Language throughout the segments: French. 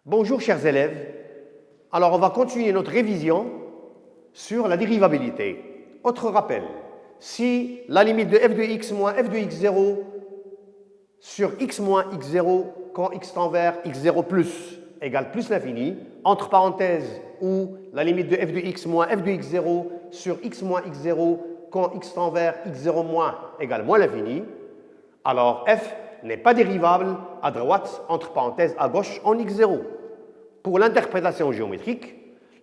Bonjour chers élèves, alors on va continuer notre révision sur la dérivabilité. Autre rappel, si la limite de f de x moins f de x0 sur x moins x0 quand x tend vers x0 plus égale plus l'infini, entre parenthèses, ou la limite de f de x moins f de x0 sur x moins x0 quand x tend vers x0 moins égale moins l'infini, alors f n'est pas dérivable à droite, entre parenthèses, à gauche, en x0. Pour l'interprétation géométrique,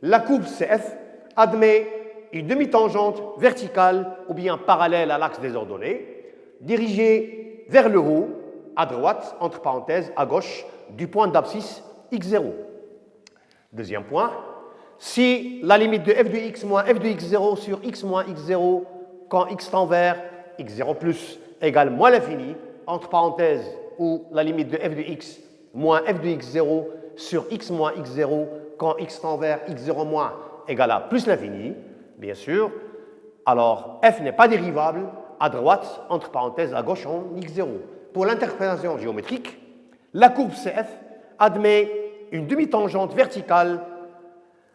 la courbe CF admet une demi-tangente verticale ou bien parallèle à l'axe des ordonnées, dirigée vers le haut, à droite, entre parenthèses, à gauche, du point d'abscisse x0. Deuxième point, si la limite de f de x moins f de x0 sur x moins x0 quand x tend vers x0 plus égale moins l'infini, entre parenthèses, ou la limite de f de x moins f de x0 sur x moins x0 quand x tend vers x0 moins égale à plus l'infini, bien sûr, alors f n'est pas dérivable à droite, entre parenthèses, à gauche en x0. Pour l'interprétation géométrique, la courbe CF admet une demi-tangente verticale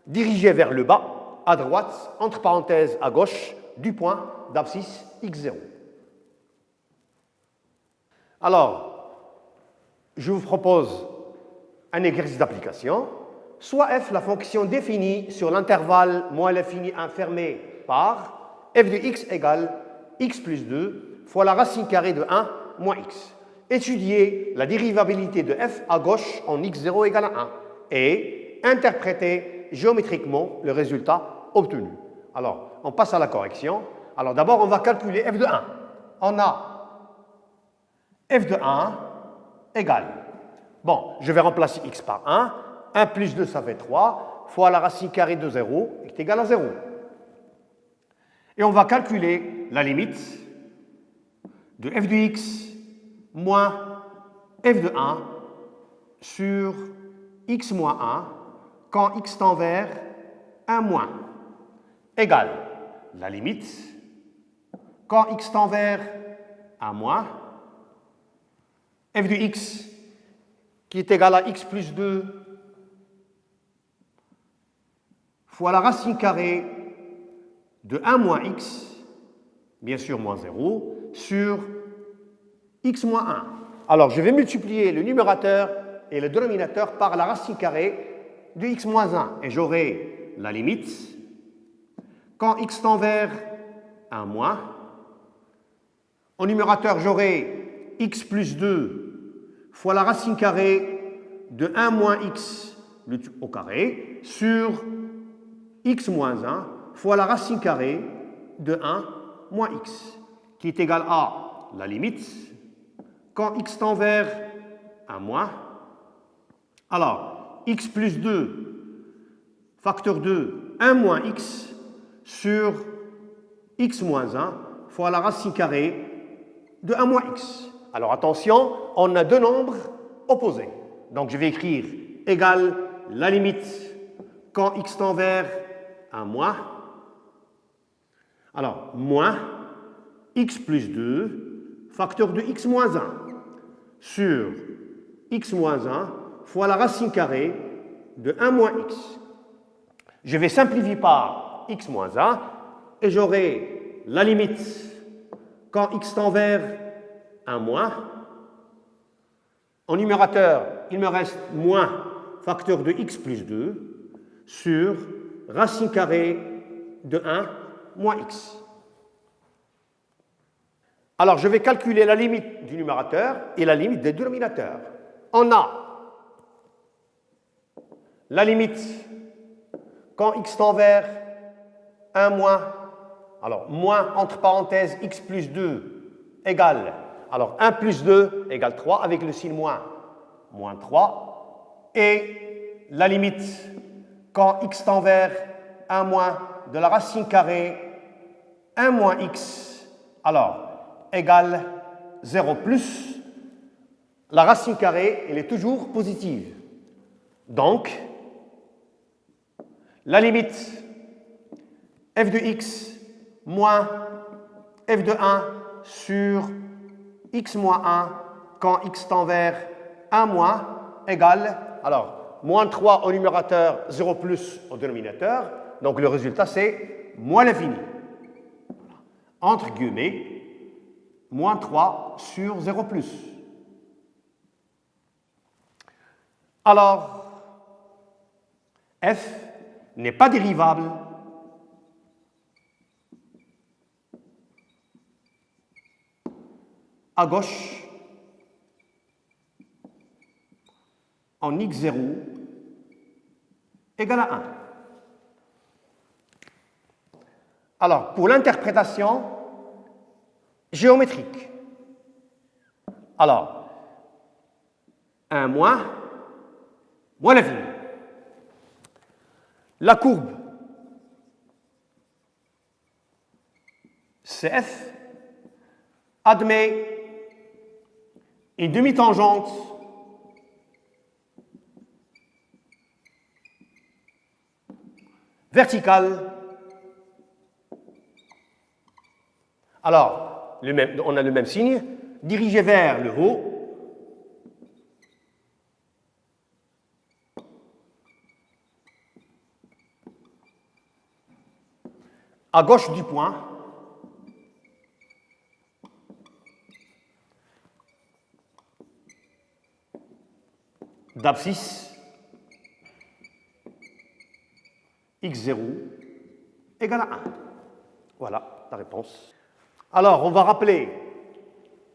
dirigée vers le bas, à droite, entre parenthèses, à gauche, du point d'abscisse x0. Alors, je vous propose un exercice d'application. Soit f, la fonction définie sur l'intervalle moins l'infini enfermé par f de x égale x plus 2 fois la racine carrée de 1 moins x. Étudier la dérivabilité de f à gauche en x0 égale à 1 et interpréter géométriquement le résultat obtenu. Alors, on passe à la correction. Alors d'abord, on va calculer f de 1. On a f de 1 égale, bon, je vais remplacer x par 1, 1 plus 2 ça fait 3, fois la racine carrée de 0 est égale à 0. Et on va calculer la limite de f de x moins f de 1 sur x moins 1 quand x tend vers 1 moins égale la limite quand x tend vers 1 moins f de x qui est égal à x plus 2 fois la racine carrée de 1 moins x, bien sûr moins 0, sur x moins 1. Alors, je vais multiplier le numérateur et le dénominateur par la racine carrée de x moins 1. Et j'aurai la limite quand x tend vers 1 moins. En numérateur, j'aurai x plus 2 fois la racine carrée de 1 moins x au carré sur x moins 1 fois la racine carrée de 1 moins x, qui est égal à la limite quand x tend vers 1 moins. Alors, x plus 2, facteur 2, 1 moins x sur x moins 1 fois la racine carrée de 1 moins x. Alors attention, on a deux nombres opposés. Donc je vais écrire égale la limite quand x tend vers 1 moins. Alors, moins x plus 2, facteur de x moins 1 sur x moins 1 fois la racine carrée de 1 moins x. Je vais simplifier par x moins 1 et j'aurai la limite quand x tend vers 1 moins. En numérateur, il me reste moins facteur de x plus 2 sur racine carrée de 1 moins x. Alors, je vais calculer la limite du numérateur et la limite des dénominateurs. On a la limite quand x tend vers 1 moins, alors moins entre parenthèses x plus 2 égale, alors 1 plus 2 égale 3 avec le signe moins, moins 3, et la limite quand x tend vers 1 moins de la racine carrée 1 moins x, alors égale 0 plus, la racine carrée, elle est toujours positive. Donc, la limite f de x moins f de 1 sur x moins 1 quand x tend vers 1 moins égale, alors moins 3 au numérateur, 0 plus au dénominateur. Donc le résultat, c'est moins l'infini. Entre guillemets, moins 3 sur 0 plus. Alors, f n'est pas dérivable à gauche en x0 égale à 1. Alors, pour l'interprétation géométrique, alors, 1 moins l'infini. La courbe CF admet une demi-tangente verticale. Alors, on a le même signe, dirigé vers le haut. À gauche du point, d'abscisse x0 égale à 1. Voilà la réponse. Alors, on va rappeler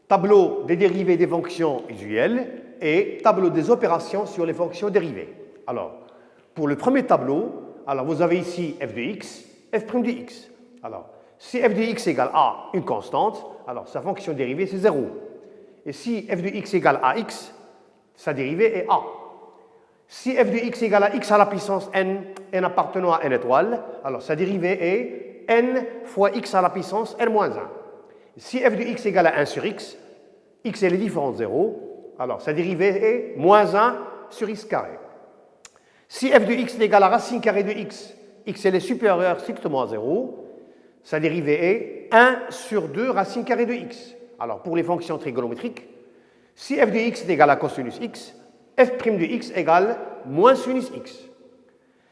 tableau des dérivées des fonctions usuelles et tableau des opérations sur les fonctions dérivées. Alors, pour le premier tableau, alors vous avez ici f de x, f' de x. Alors, si f de x égale a, une constante, alors sa fonction dérivée, c'est 0. Et si f de x égale à x, sa dérivée est a. Si f de x égale à x à la puissance n, n appartenant à n étoile, alors sa dérivée est n fois x à la puissance n-1. Si f de x égale à 1 sur x est les différents zéros, alors sa dérivée est moins 1 sur x carré. Si f de x est égal à racine carrée de x est les supérieurs strictement à 0, sa dérivée est 1 sur 2 racine carrée de x. Alors, pour les fonctions trigonométriques, si f de x est égal à cosinus x, f' de x égale moins sinus x.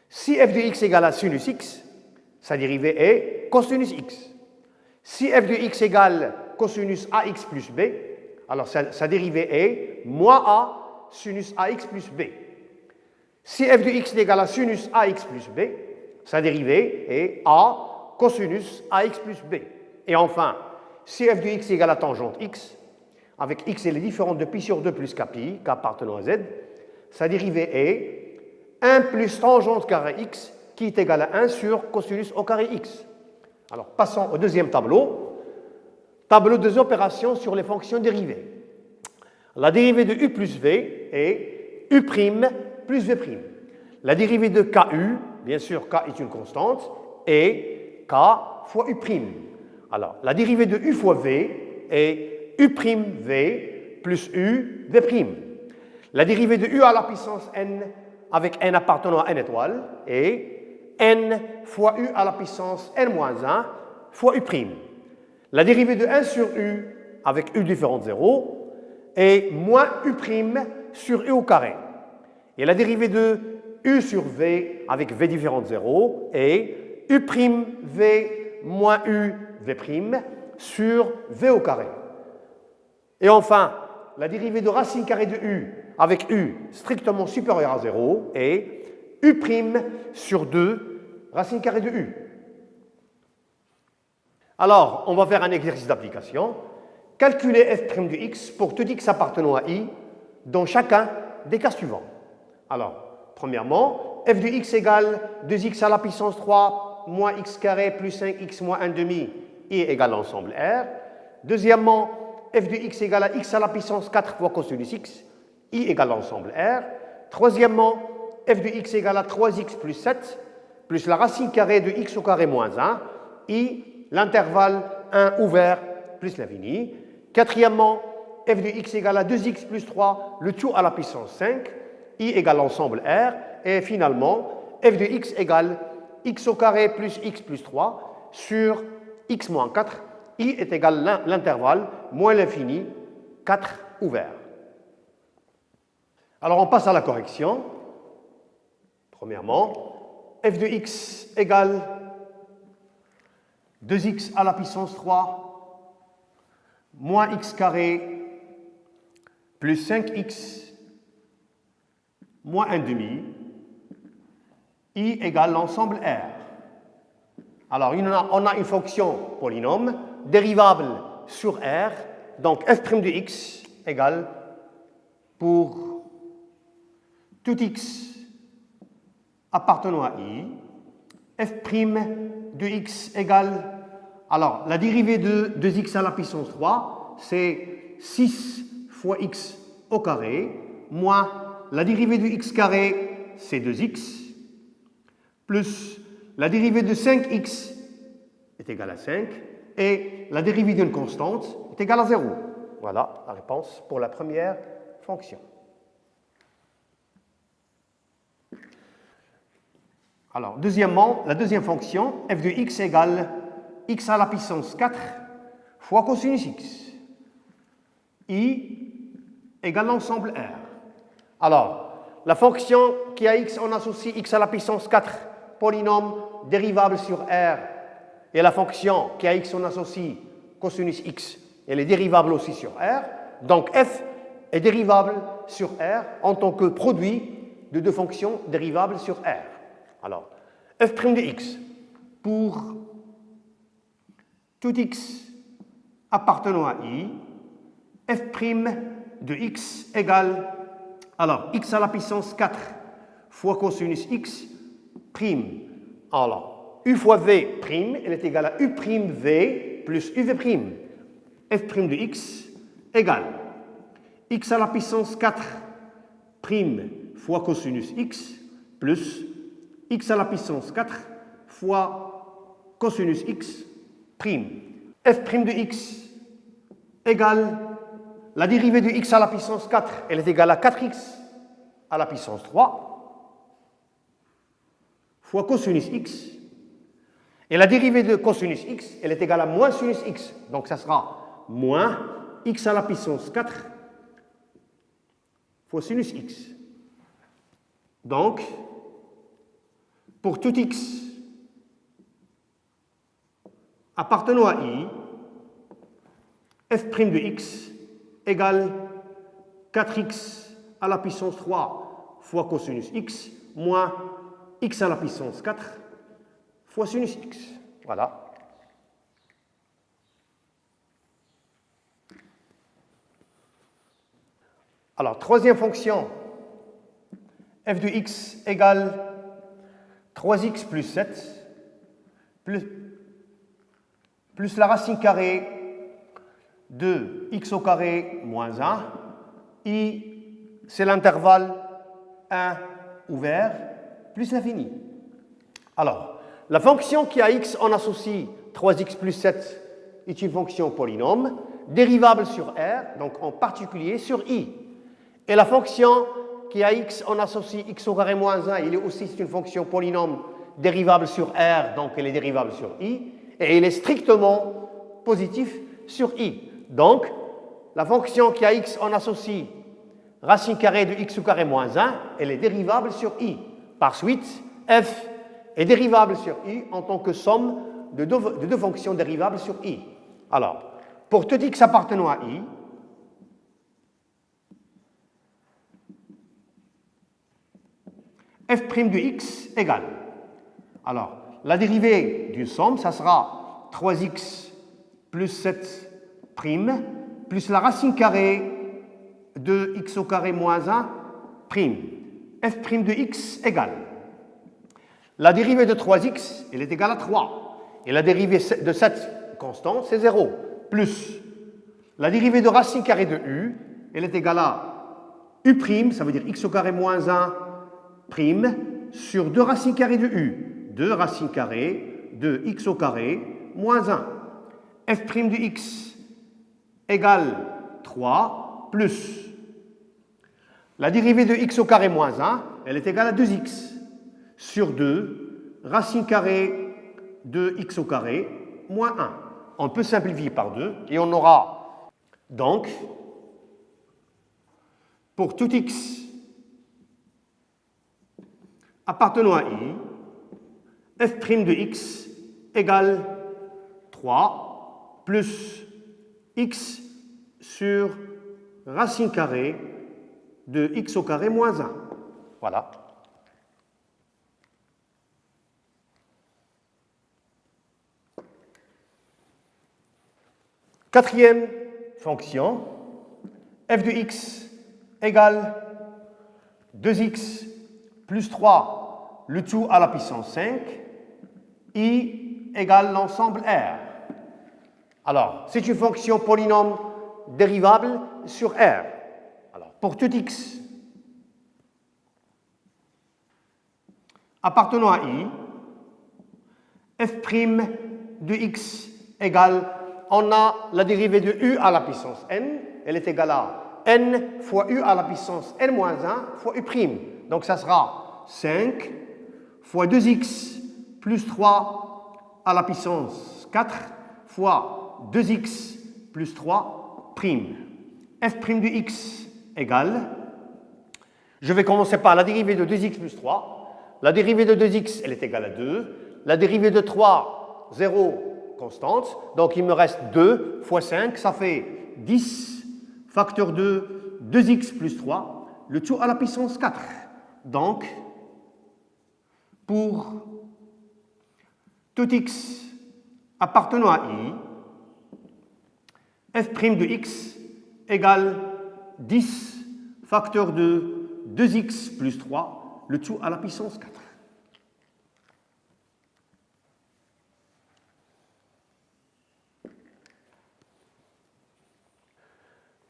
Si f de x égale à sinus x, sa dérivée est cosinus x. Si f de x égale cosinus ax plus b, alors sa dérivée est moins a sinus ax plus b. Si f de x est égal à sinus ax plus b, sa dérivée est a cosinus ax plus b. Et enfin, si f de x est égal à tangente x, avec x et les différentes de pi sur 2 plus kpi, k appartenant à z, sa dérivée est 1 plus tangente carré x, qui est égal à 1 sur cosinus au carré x. Alors, passons au deuxième tableau. Tableau des opérations sur les fonctions dérivées. La dérivée de u plus v est u' plus v'. La dérivée de ku, bien sûr, k est une constante, est k fois u'. Alors, la dérivée de u fois v est u'v plus u v'. La dérivée de u à la puissance n avec n appartenant à n étoile est n fois u à la puissance n-1 fois u'. La dérivée de 1 sur u avec u différent de 0 est moins u' sur u au carré. Et la dérivée de u sur v avec v différent de 0 est u'v moins u v' sur v au carré. Et enfin, la dérivée de racine carrée de u avec u strictement supérieur à 0 est u' sur 2 racine carrée de u. Alors, on va faire un exercice d'application. Calculer f' de x pour tout x appartenant à i dans chacun des cas suivants. Alors, premièrement, f de x égale 2x à la puissance 3 moins x carré plus 5x moins 1 demi, i égale l'ensemble R. Deuxièmement, f de x égale à x à la puissance 4 fois cosinus x, i égale l'ensemble R. Troisièmement, f de x égale à 3x plus 7 plus la racine carrée de x au carré moins 1, i l'intervalle 1 ouvert plus l'infini. Quatrièmement, f de x égale à 2x plus 3, le tout à la puissance 5, i égale l'ensemble R. Et finalement, f de x égale x au carré plus x plus 3 sur x moins 4, i est égal à l'intervalle moins l'infini, 4 ouvert. Alors on passe à la correction. Premièrement, f de x égale 2x à la puissance 3 moins x carré plus 5x moins 1 demi, i égale l'ensemble R. Alors, on a une fonction polynôme dérivable sur R, donc f' de x égale pour tout x appartenant à i, f' de x égale, alors la dérivée de 2x à la puissance 3, c'est 6 fois x au carré, moins la dérivée de x carré, c'est 2x, plus la dérivée de 5x est égale à 5, et la dérivée d'une constante est égale à 0. Voilà la réponse pour la première fonction. Alors, deuxièmement, la deuxième fonction, f de x égale x à la puissance 4 fois cosinus x. I égale l'ensemble R. Alors, la fonction qui a x, on associe x à la puissance 4, polynôme dérivable sur R, et la fonction qui a x, on associe cosinus x, elle est dérivable aussi sur R. Donc, f est dérivable sur R en tant que produit de deux fonctions dérivables sur R. Alors, f' de x pour tout x appartenant à i, f' de x égale, alors, x à la puissance 4 fois cosinus x prime. Alors, u fois v prime, elle est égale à u prime v plus uv prime. f' de x égale x à la puissance 4 prime fois cosinus x plus x à la puissance 4 fois cosinus x prime. f' de x égale la dérivée de x à la puissance 4, elle est égale à 4x à la puissance 3 fois cosinus x. Et la dérivée de cosinus x, elle est égale à moins sinus x. Donc ça sera moins x à la puissance 4 fois sinus x. Donc, pour tout x appartenant à i, f' de x égale 4x à la puissance 3 fois cosinus x moins x à la puissance 4 fois sinus x. Voilà. Alors, troisième fonction, f de x égale 3x plus 7 plus la racine carrée de x au carré moins 1. I, c'est l'intervalle 1 ouvert plus l'infini. Alors, la fonction qui a x, on associe 3x plus 7 est une fonction polynôme, dérivable sur R, donc en particulier sur i. Et la fonction qui a x, on associe x au carré moins 1, il est aussi une fonction polynôme dérivable sur R, donc elle est dérivable sur i, et elle est strictement positive sur i. Donc, la fonction qui a x, on associe racine carrée de x au carré moins 1, elle est dérivable sur i. Par suite, f est dérivable sur i en tant que somme de deux fonctions dérivables sur i. Alors, pour tout x appartenant à i, f' de x égale. Alors, la dérivée d'une somme, ça sera 3x plus 7 prime plus la racine carrée de x au carré moins 1 prime. f' de x égale. La dérivée de 3x, elle est égale à 3. Et la dérivée de 7 constante, c'est 0. Plus la dérivée de racine carrée de u, elle est égale à u', ça veut dire x au carré moins 1 prime sur 2 racines carrées de u. 2 racines carrées de x au carré moins 1. f' de x égale 3 plus la dérivée de x au carré moins 1, elle est égale à 2x sur 2 racine carrée de x au carré moins 1. On peut simplifier par 2 et on aura donc pour tout x appartenant à I, f' de x égale 3 plus x sur racine carrée de x au carré moins 1. Voilà. Quatrième fonction, f de x égale 2x plus 3, le tout à la puissance 5, i égale l'ensemble R. Alors, c'est une fonction polynôme dérivable sur R. Alors, pour tout x appartenant à i, f' de x égale, on a la dérivée de u à la puissance n, elle est égale à n fois u à la puissance n-1 fois u'. Donc ça sera 5 fois 2x plus 3 à la puissance 4 fois 2x plus 3 prime. f' de x égale, je vais commencer par la dérivée de 2x plus 3. La dérivée de 2x, elle est égale à 2. La dérivée de 3, 0, constante. Donc il me reste 2 fois 5, ça fait 10, facteur 2, 2x plus 3, le tout à la puissance 4. Donc, pour tout x appartenant à i, f' de x égale 10, facteur de 2x plus 3, le tout à la puissance 4.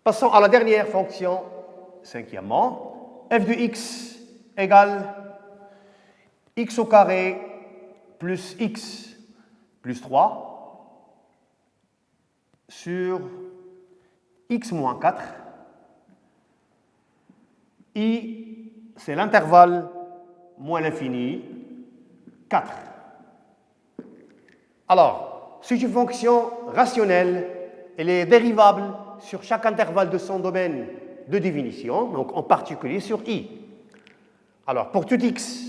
Passons à la dernière fonction, cinquièmement, f de x égale x au carré plus x plus 3 sur x moins 4. I, c'est l'intervalle moins l'infini, 4. Alors, c'est une fonction rationnelle, elle est dérivable sur chaque intervalle de son domaine de définition, donc en particulier sur i. Alors, pour tout x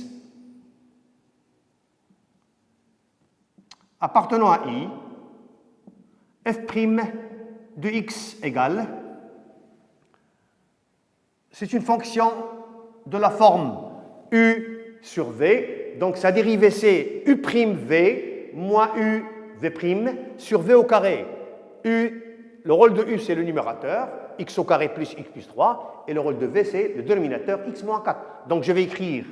appartenant à i, f' de x égale, c'est une fonction de la forme u sur v, donc sa dérivée c'est u'v moins u v' sur v au carré. U, le rôle de u c'est le numérateur, x au carré plus x plus 3, et le rôle de v c'est le dénominateur x moins 4. Donc je vais écrire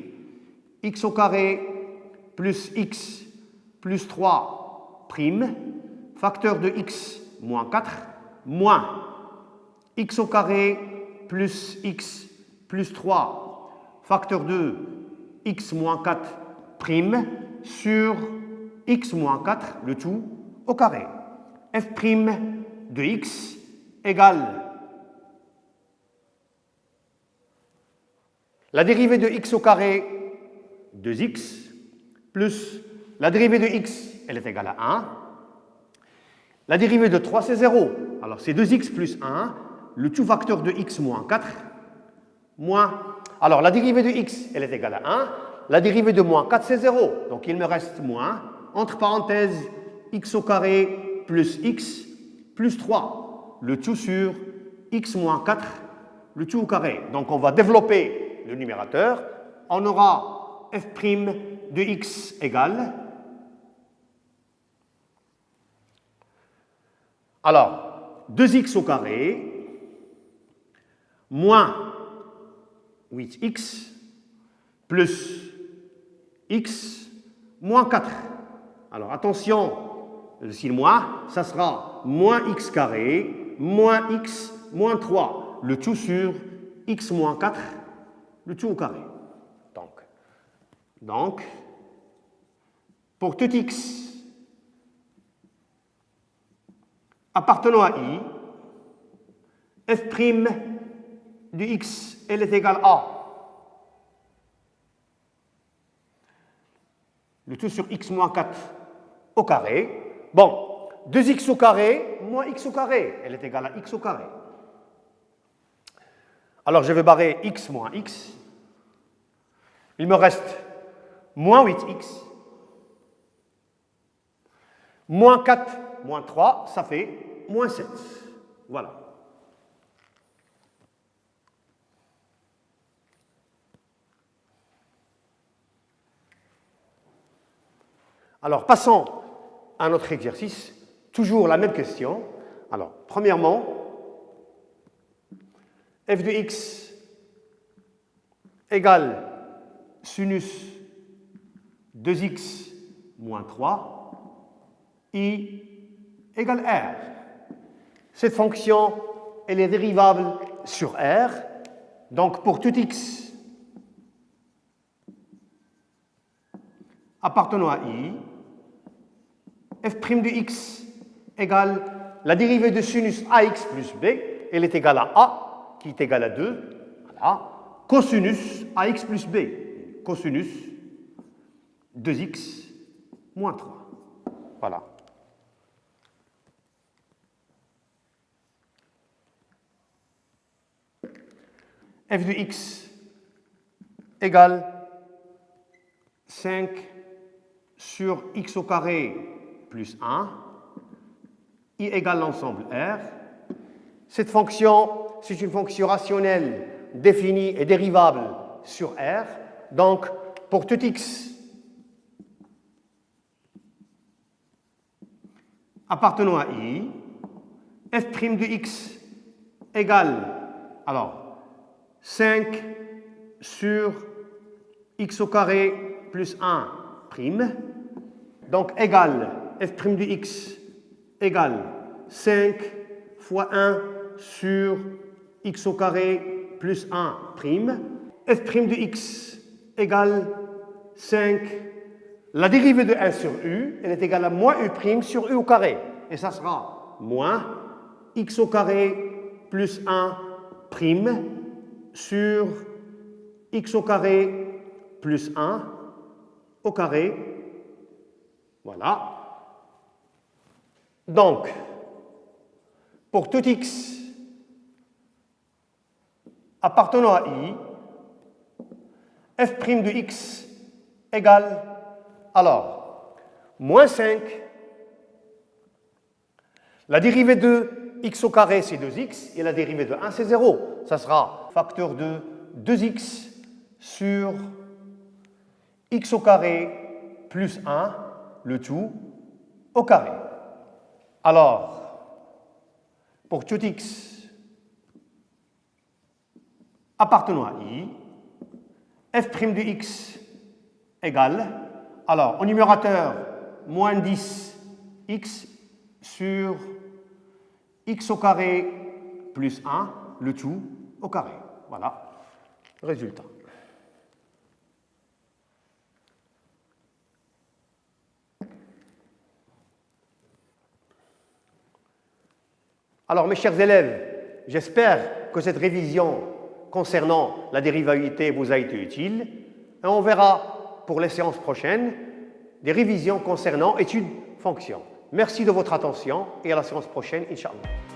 x au carré plus x plus 3 prime, facteur de x moins 4, moins x au carré plus x plus 3 facteur de x moins 4 prime sur x moins 4, le tout au carré. f' de x égale la dérivée de x au carré 2x plus la dérivée de x, elle est égale à 1. La dérivée de 3, c'est 0. Alors c'est 2x plus 1, le tout facteur de x moins 4, moins. Alors la dérivée de x, elle est égale à 1. La dérivée de moins 4, c'est 0. Donc il me reste moins, entre parenthèses, x au carré plus x plus 3, le tout sur x moins 4, le tout au carré. Donc on va développer le numérateur. On aura f' de x égale. Alors, 2x au carré moins 8x plus x moins 4. Alors attention, le signe moins, ça sera moins x carré moins x moins 3, le tout sur x moins 4, le tout au carré. Donc pour tout x appartenant à i, f' de x, elle est égale à le tout sur x moins 4 au carré. Bon, 2x au carré moins x au carré, elle est égale à x au carré. Alors je vais barrer x moins x. Il me reste moins 8x, moins 4, moins 3, ça fait moins 7. Voilà. Alors, passons à notre exercice. Toujours la même question. Alors, premièrement, f de x égale sinus 2x moins 3, i égale r. Cette fonction, elle est dérivable sur r. Donc, pour tout x appartenant à i, f' de x égale la dérivée de sinus ax plus b, elle est égale à a, qui est égal à 2, voilà, cosinus ax plus b, cosinus 2x moins 3. Voilà. f de x égale 5 sur x au carré plus 1, i égale l'ensemble R. Cette fonction, c'est une fonction rationnelle définie et dérivable sur R. Donc, pour tout x appartenant à i, f' de x égale, alors, 5 sur x au carré plus 1 prime, donc égale f' de x égale 5 fois 1 sur x au carré plus 1 prime, f' de x égale 5, la dérivée de 1 sur u, elle est égale à moins u prime sur u au carré, et ça sera moins x au carré plus 1 prime sur x au carré plus 1 au carré. Voilà. Donc, pour tout x appartenant à i, f' de x égale, alors, moins 5, la dérivée de x au carré c'est 2x, et la dérivée de 1 c'est 0. Ça sera facteur de 2x sur x au carré plus 1, le tout au carré. Alors, pour tout x appartenant à i, f' de x égale, alors, au numérateur, moins 10x sur x au carré plus 1, le tout au carré. Voilà, résultat. Alors, mes chers élèves, j'espère que cette révision concernant la dérivabilité vous a été utile. Et on verra pour les séances prochaines des révisions concernant études fonctions. Merci de votre attention et à la séance prochaine, Inch'Allah.